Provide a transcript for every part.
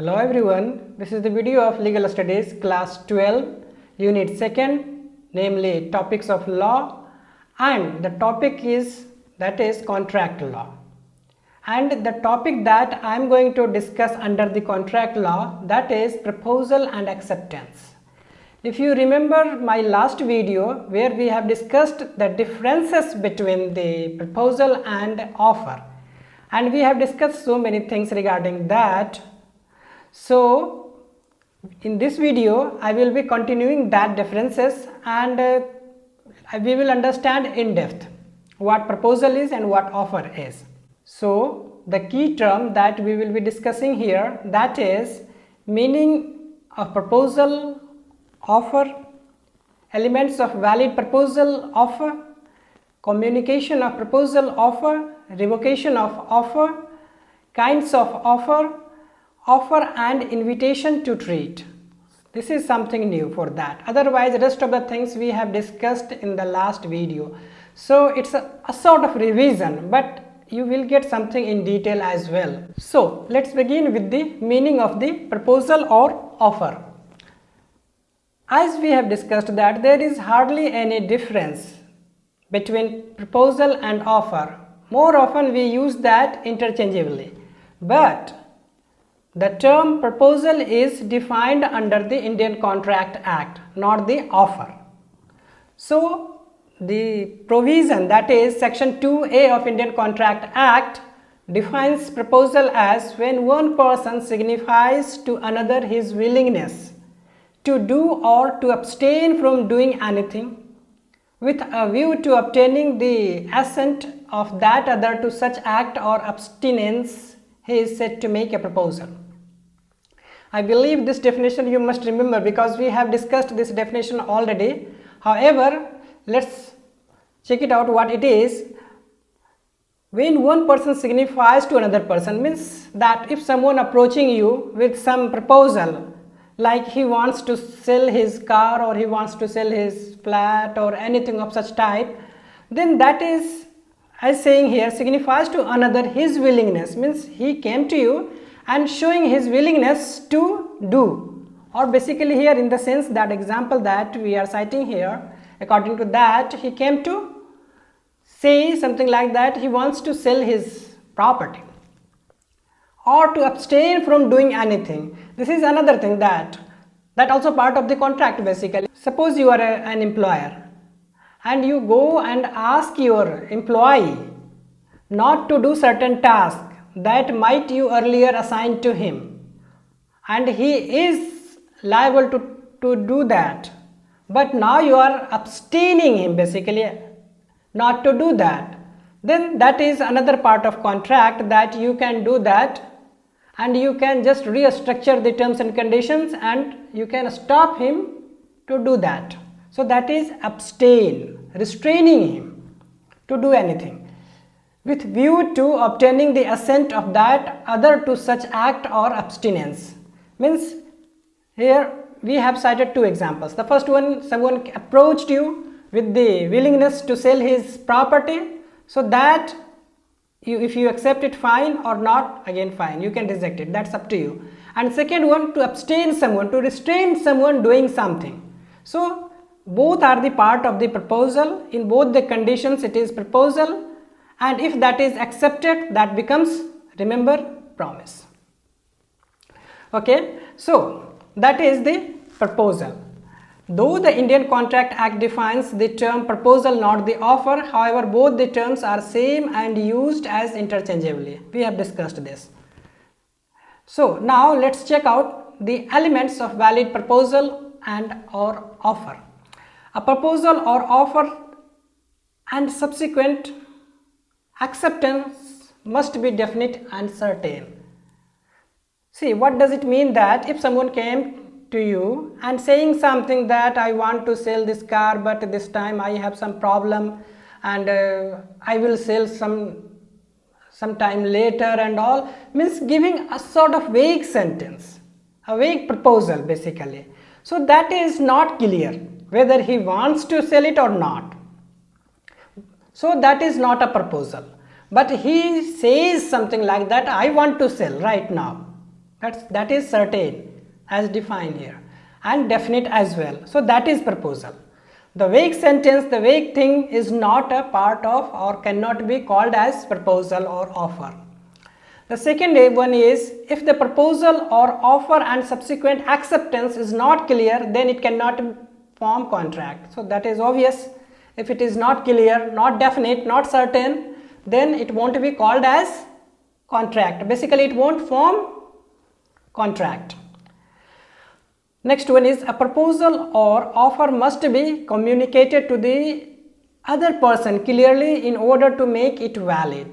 Hello everyone, this is the video of Legal Studies class 12 unit 2nd, namely topics of law, and the topic is contract law. And the topic that I am going to discuss under the contract law, that is proposal and acceptance. If you remember my last video where we have discussed the differences between the proposal and offer, and we have discussed so many things regarding that. So in this video I will be continuing that differences, and we will understand in depth what proposal is and what offer is. So the key term that we will be discussing here, that is meaning of proposal, offer, elements of valid proposal offer, communication of proposal offer, revocation of offer, kinds of offer and invitation to treat. This is something new for that. Otherwise rest of the things we have discussed in the last video. So it's a sort of revision, but you will get something in detail as well. So let's begin with the meaning of the proposal or offer. As we have discussed that there is hardly any difference between proposal and offer. More often we use that interchangeably, but the term proposal is defined under the Indian Contract Act, not the offer. So the provision, that is section 2A of Indian Contract Act, defines proposal as when one person signifies to another his willingness to do or to abstain from doing anything with a view to obtaining the assent of that other to such act or abstinence he is said to make a proposal. I believe this definition you must remember because we have discussed this definition already. However, let's check it out what it is. When one person signifies to another person, means that if someone approaching you with some proposal, like he wants to sell his car or he wants to sell his flat or anything of such type, then that is, as saying here, signifies to another his willingness, means he came to you and showing his willingness to do, or basically here in the sense that example that we are citing here, according to that he came to say something like that he wants to sell his property or to abstain from doing anything. This is another thing that also part of the contract basically. Suppose you are an employer and you go and ask your employee not to do certain tasks that might you earlier assigned to him, and he is liable to do that, but now you are abstaining him basically not to do that, then that is another part of contract that you can do that, and you can just restructure the terms and conditions and you can stop him to do that. So that is abstain, restraining him to do anything with view to obtaining the assent of that other to such act or abstinence. Means here we have cited two examples. The first one, someone approached you with the willingness to sell his property, so that if you accept it, fine, or not, again fine, you can reject it, that's up to you. And second one, to abstain someone, to restrain someone doing something. So both are the part of the proposal. In both the conditions it is proposal, and if that is accepted, that becomes, remember, promise. Okay, so that is the proposal. Though the Indian Contract Act defines the term proposal, not the offer, however both the terms are same and used as interchangeably. We have discussed this. So now let's check out the elements of valid proposal and or offer. A proposal or offer and subsequent acceptance must be definite and certain. See, what does it mean that if someone came to you and saying something that I want to sell this car, but this time I have some problem and I will sell some time later and all, means giving a sort of vague sentence, a vague proposal basically. So that is not clear whether he wants to sell it or not. So that is not a proposal, but he says something like that, I want to sell right now, That is certain as defined here, and definite as well. So that is proposal. The vague sentence, the vague thing is not a part of or cannot be called as proposal or offer. The second one is, if the proposal or offer and subsequent acceptance is not clear, then it cannot form contract. So that is obvious. If it is not clear, not definite, not certain, then it won't be called as contract. Basically, it won't form contract. Next one is, a proposal or offer must be communicated to the other person clearly in order to make it valid.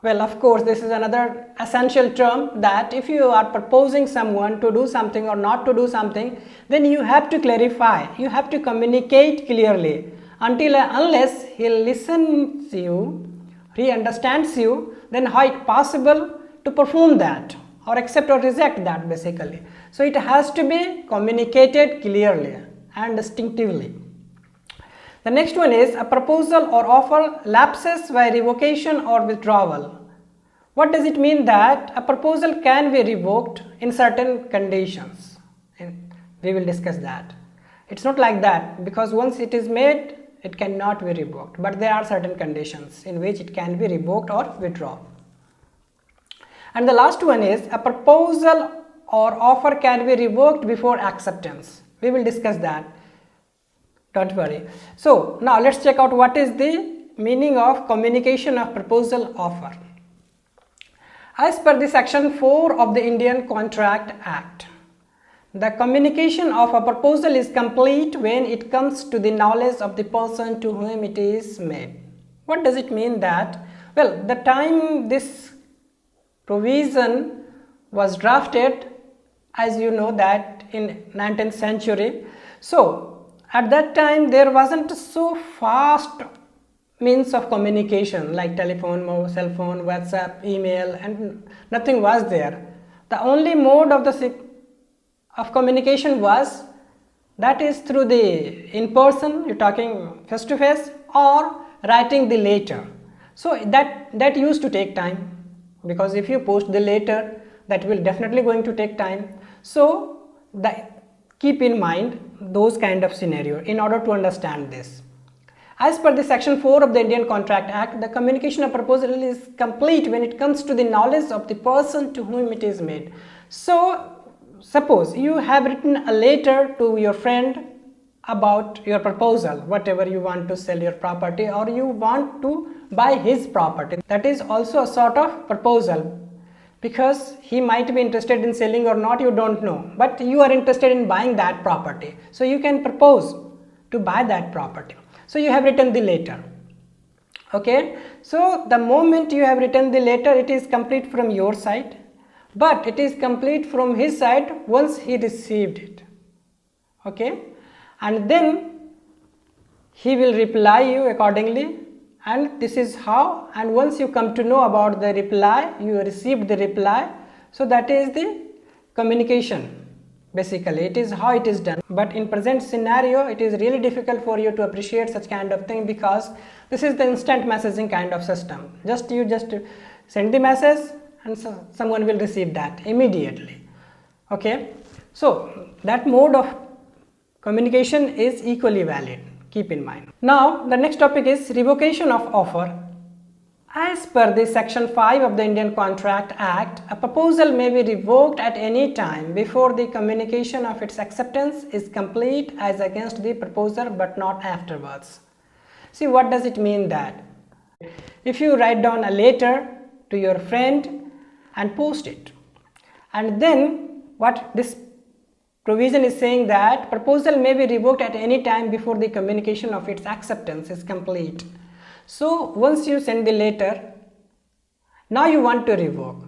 Well, of course, this is another essential term, that if you are proposing someone to do something or not to do something, then you have to clarify, you have to communicate clearly. Until unless he listens you, he understands you, then how it possible to perform that or accept or reject that basically. So it has to be communicated clearly and distinctively. The next one is, a proposal or offer lapses by revocation or withdrawal. What does it mean? That a proposal can be revoked in certain conditions, and we will discuss that. It's not like that, because once it is made, it cannot be revoked, but there are certain conditions in which it can be revoked or withdrawn. And the last one is, a proposal or offer can be revoked before acceptance. We will discuss that, don't worry. So now let's check out what is the meaning of communication of proposal offer. As per the section 4 of the Indian Contract Act, the communication of a proposal is complete when it comes to the knowledge of the person to whom it is made. What does it mean? That, well, the time this provision was drafted, as you know, that in 19th century, so at that time there wasn't so fast means of communication like telephone, cell phone, WhatsApp, email, and nothing was there. The only mode of communication was, that is through the in person, you're talking face to face, or writing the letter. So that used to take time, because if you post the letter, that will definitely going to take time. So keep in mind those kind of scenario in order to understand this. As per the section 4 of the Indian Contract Act, the communication of proposal is complete when it comes to the knowledge of the person to whom it is made. So suppose you have written a letter to your friend about your proposal, whatever you want to sell your property or you want to buy his property. That is also a sort of proposal, because he might be interested in selling or not, you don't know, but you are interested in buying that property. So you can propose to buy that property. So you have written the letter. Okay, so the moment you have written the letter, it is complete from your side, but it is complete from his side once he received it. Okay, and then he will reply you accordingly, and this is how, and once you come to know about the reply, you received the reply, so that is the communication. Basically, it is how it is done. But in present scenario, it is really difficult for you to appreciate such kind of thing, because this is the instant messaging kind of system. You just send the message and someone will receive that immediately. Okay, so that mode of communication is equally valid. Keep in mind. Now the next topic is revocation of offer. As per the section 5 of the Indian Contract Act, a proposal may be revoked at any time before the communication of its acceptance is complete as against the proposer, but not afterwards. See, what does it mean? That if you write down a letter to your friend and post it, and then what this provision is saying, that proposal may be revoked at any time before the communication of its acceptance is complete. So once you send the letter, now you want to revoke.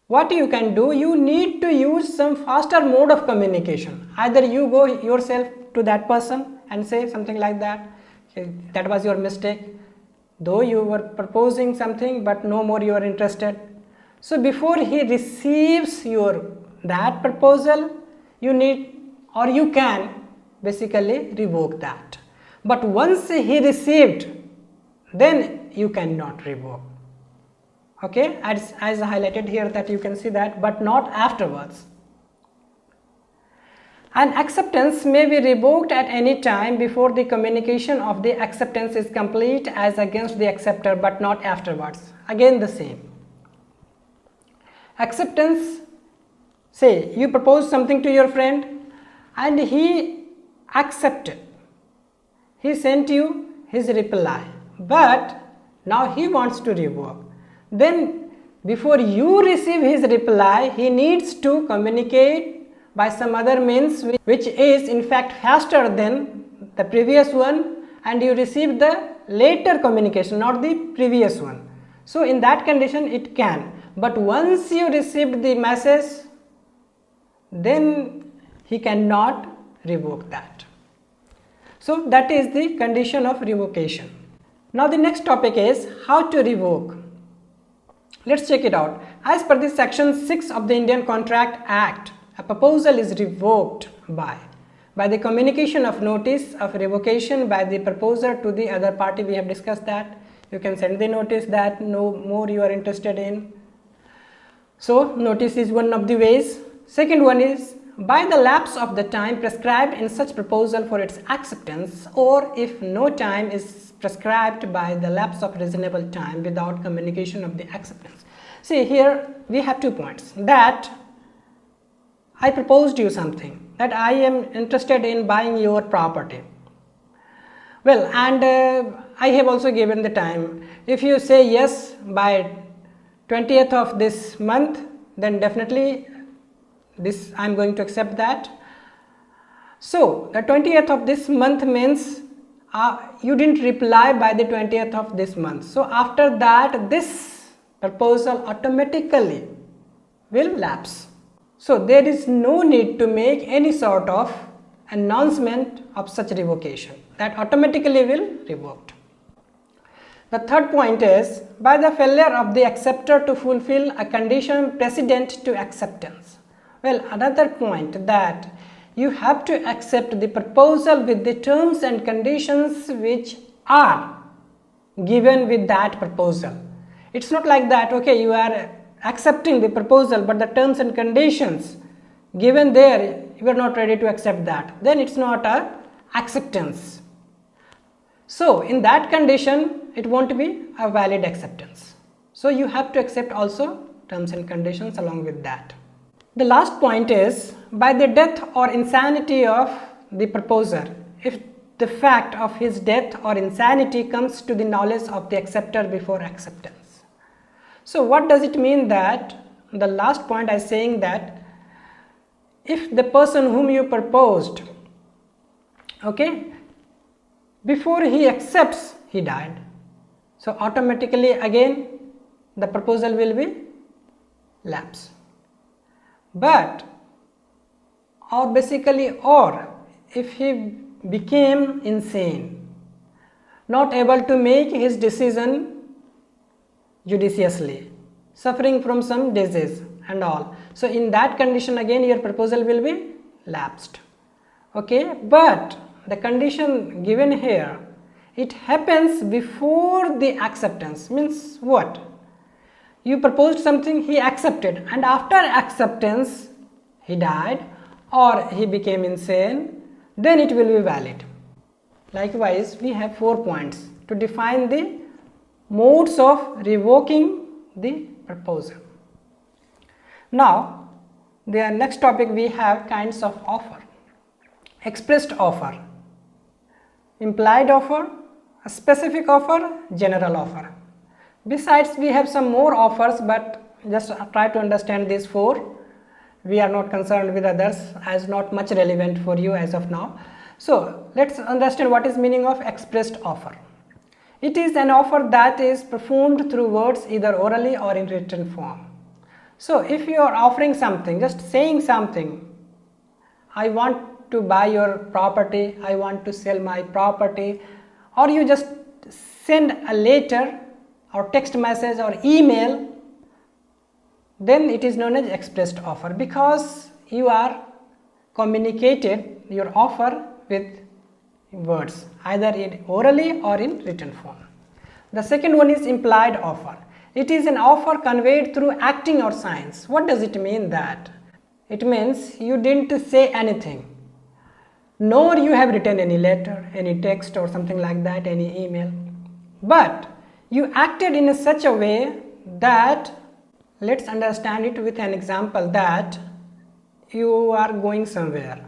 What you can do, you need to use some faster mode of communication. Either you go yourself to that person and say something like that, that was your mistake, though you were proposing something but no more you are interested. So before he receives that proposal, you need, or you can basically revoke that. But once he received, then you cannot revoke. Okay, as highlighted here, that you can see that, but not afterwards. An acceptance may be revoked at any time before the communication of the acceptance is complete as against the acceptor, but not afterwards. Again the same. Acceptance, say you propose something to your friend and he accepted. He sent you his reply, but now he wants to revoke. Then before you receive his reply, he needs to communicate by some other means which is in fact faster than the previous one, and you receive the later communication, not the previous one. So in that condition it can, but once you received the message, then he cannot revoke that. So that is the condition of revocation. Now the next topic is how to revoke. Let's check it out. As per the section 6 of the Indian Contract Act, a proposal is revoked by the communication of notice of revocation by the proposer to the other party. We have discussed that. You can send the notice that no more you are interested in. So notice is one of the ways. Second one is by the lapse of the time prescribed in such proposal for its acceptance, or if no time is prescribed by the lapse of reasonable time without communication of the acceptance. See, here we have 2 points. That I proposed you something, that I am interested in buying your property. Well, and I have also given the time. If you say yes by 20th of this month, then definitely this I am going to accept that. So the 20th of this month means you didn't reply by the 20th of this month. So after that, this proposal automatically will lapse. So there is no need to make any sort of announcement of such revocation. That automatically will revoked. The third point is by the failure of the acceptor to fulfill a condition precedent to acceptance. Well, another point that you have to accept the proposal with the terms and conditions which are given with that proposal. It's not like that, okay, you are accepting the proposal, but the terms and conditions given there, you are not ready to accept that. Then it's not a acceptance. So in that condition, it won't be a valid acceptance. So you have to accept also terms and conditions along with that. The last point is by the death or insanity of the proposer. If the fact of his death or insanity comes to the knowledge of the acceptor before acceptance. So what does it mean that the last point is saying that if the person whom you proposed, okay, before he accepts, he died. So automatically again the proposal will be lapse. But or if he became insane, not able to make his decision judiciously, suffering from some disease and all, so in that condition again your proposal will be lapsed. Okay, but the condition given here, it happens before the acceptance. Means what? You proposed something, he accepted, and after acceptance he died or he became insane, then it will be valid. Likewise, we have 4 points to define the modes of revoking the proposal. Now, the next topic we have kinds of offer. Expressed offer, implied offer, a specific offer, general offer. Besides, we have some more offers, but just try to understand these 4. We are not concerned with others as not much relevant for you as of now. So let's understand what is meaning of expressed offer. It is an offer that is performed through words either orally or in written form. So if you are offering something, just saying something, I want to buy your property, I want to sell my property, or you just send a letter or text message or email, then it is known as expressed offer, because you are communicated your offer with words either in orally or in written form. The second one is implied offer. It is an offer conveyed through acting or signs. What does it mean that? It means you didn't say anything, nor you have written any letter, any text or something like that, any email, but you acted in such a way that, let's understand it with an example, that you are going somewhere.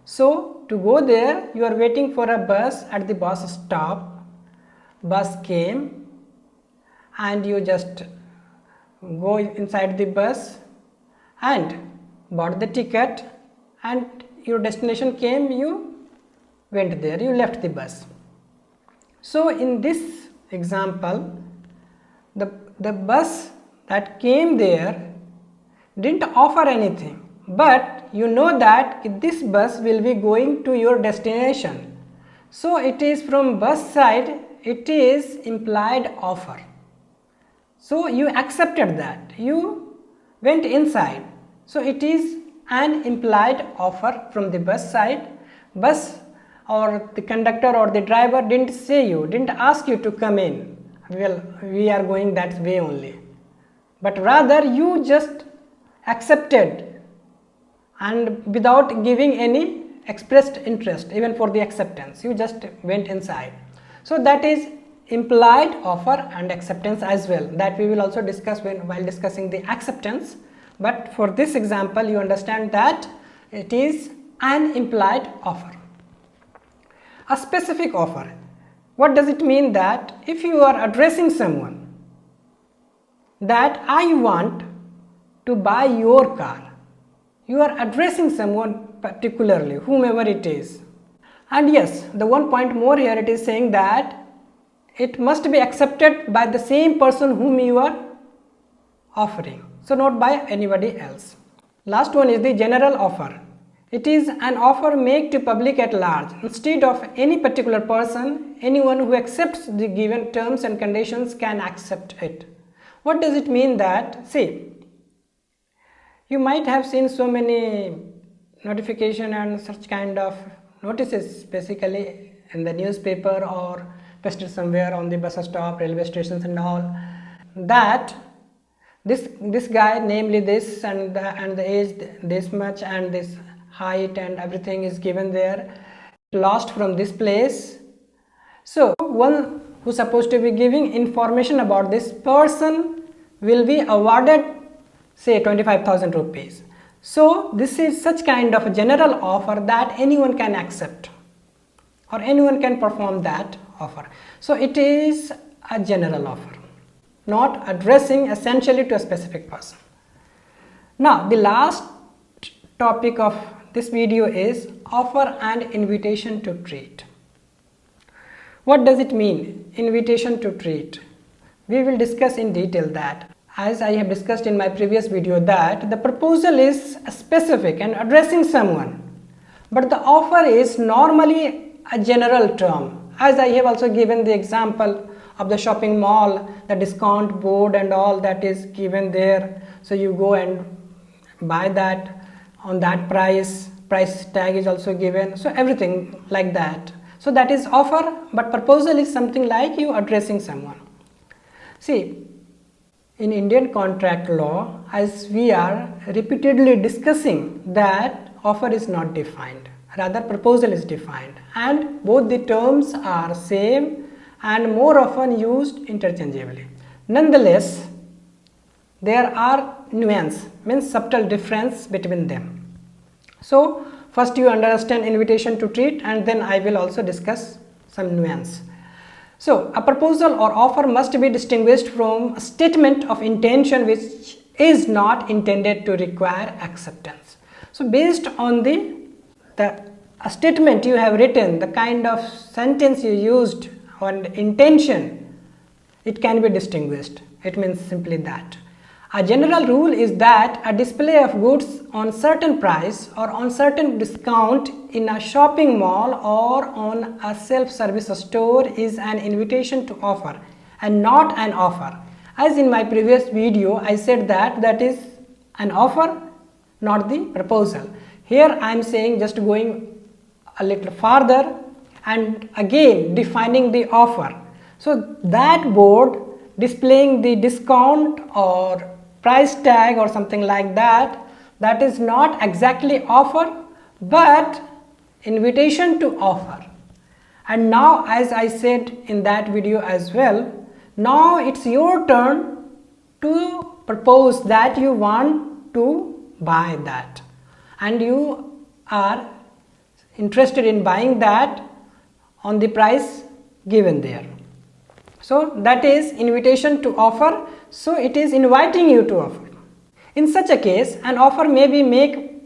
So to go there, you are waiting for a bus at the bus stop. Bus came and you just go inside the bus and bought the ticket, and your destination came, you went there, you left the bus. So in this example, the bus that came there didn't offer anything, but you know that this bus will be going to your destination. So it is from bus side, it is implied offer. So you accepted that, you went inside. So it is an implied offer from the bus side. Bus or the conductor or the driver didn't say you, didn't ask you to come in. Well, we are going that way only. But rather you just accepted, and without giving any expressed interest even for the acceptance, you just went inside. So that is implied offer and acceptance as well, that we will also discuss while discussing the acceptance. But for this example, you understand that it is an implied offer. A specific offer. What does it mean? That if you are addressing someone that I want to buy your car, you are addressing someone particularly, whomever it is. And yes, the one point more here, it is saying that it must be accepted by the same person whom you are offering, so not by anybody else. Last one is the general offer. It is an offer made to public at large. Instead of any particular person, anyone who accepts the given terms and conditions can accept it. What does it mean? That, see, you might have seen so many notification and such kind of notices, basically in the newspaper or posted somewhere on the bus stop, railway stations and all, that this guy, namely this and the age this much and this height and everything is given there, lost from this place. So one who's supposed to be giving information about this person will be awarded, say, 25,000 rupees. So this is such kind of a general offer that anyone can accept or anyone can perform that offer. So it is a general offer, not addressing essentially to a specific person. Now the last topic of this video is offer and invitation to treat. What does it mean, invitation to treat? We will discuss in detail that. As I have discussed in my previous video, that the proposal is specific and addressing someone, but the offer is normally a general term. As I have also given the example of the shopping mall, the discount board and all that is given there. So you go and buy that on that price tag is also given. So everything like that. So that is offer, but proposal is something like you addressing someone. See, in Indian contract law, as we are repeatedly discussing, that offer is not defined, rather proposal is defined, and both the terms are same and more often used interchangeably. Nonetheless, there are nuance, means subtle difference between them. So first you understand invitation to treat, and then I will also discuss some nuance. So a proposal or offer must be distinguished from a statement of intention which is not intended to require acceptance. So based on the a statement you have written, the kind of sentence you used on intention, it can be distinguished. It means simply that. A general rule is that a display of goods on certain price or on certain discount in a shopping mall or on a self-service store is an invitation to offer and not an offer. As in my previous video, I said that that is an offer, not the proposal. Here I am saying, just going a little farther and again defining the offer. So that board displaying the discount or price tag or something like that, that is not exactly offer but invitation to offer. And now, as I said in that video as well, now it's your turn to propose that you want to buy that and you are interested in buying that on the price given there. So that is invitation to offer. So it is inviting you to offer. In such a case, an offer may be made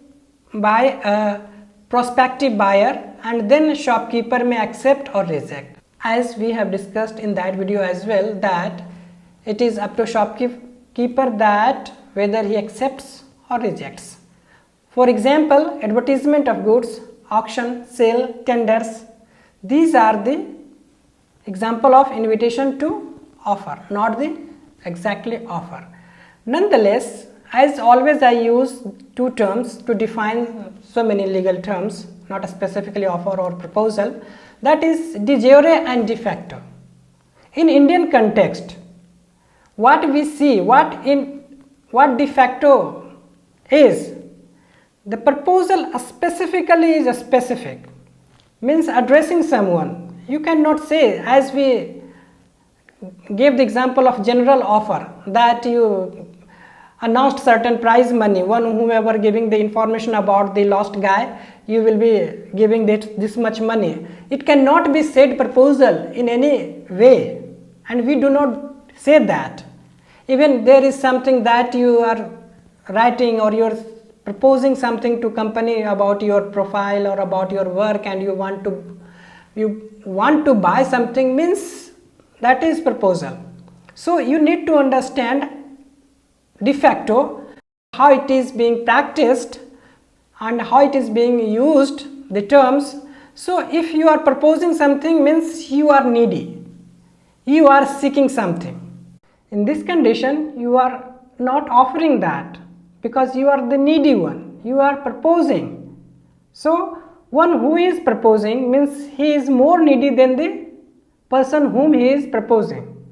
by a prospective buyer and then a shopkeeper may accept or reject. As we have discussed in that video as well, that it is up to shopkeeper that whether he accepts or rejects. For example, advertisement of goods, auction, sale, tenders, these are the example of invitation to offer, not the exactly offer. Nonetheless, as always I use two terms to define so many legal terms, not specifically offer or proposal, that is de jure and de facto. In Indian context, what we see, what de facto is, the proposal specifically is a specific, means addressing someone. You cannot say, as we gave the example of general offer, that you announced certain prize money, whomever giving the information about the lost guy, you will be giving this much money. It cannot be said proposal in any way, and we do not say that. Even there is something that you are writing or you are proposing something to company about your profile or about your work, and you want to buy something, means that is proposal. So you need to understand de facto how it is being practiced and how it is being used, the terms. So if you are proposing something, means you are needy, you are seeking something. In this condition, you are not offering that because you are the needy one, you are proposing. So one who is proposing means he is more needy than the person whom he is proposing.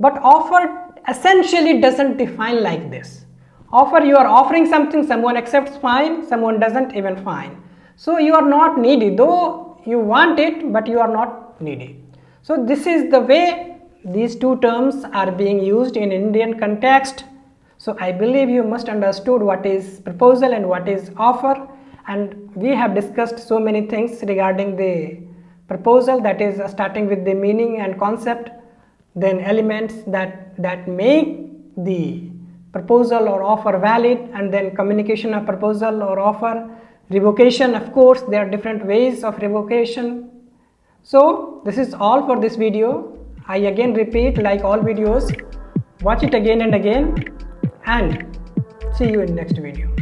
But offer essentially doesn't define like this. Offer, you are offering something, someone accepts, fine, someone doesn't, even fine. So you are not needy, though you want it, but you are not needy. So this is the way these two terms are being used in Indian context. So I believe you must understood what is proposal and what is offer, and we have discussed so many things regarding the proposal, that is starting with the meaning and concept, then elements that make the proposal or offer valid, and then communication of proposal or offer, revocation, of course there are different ways of revocation. So this is all for this video. I again repeat, like all videos, watch it again and again, and see you in next video.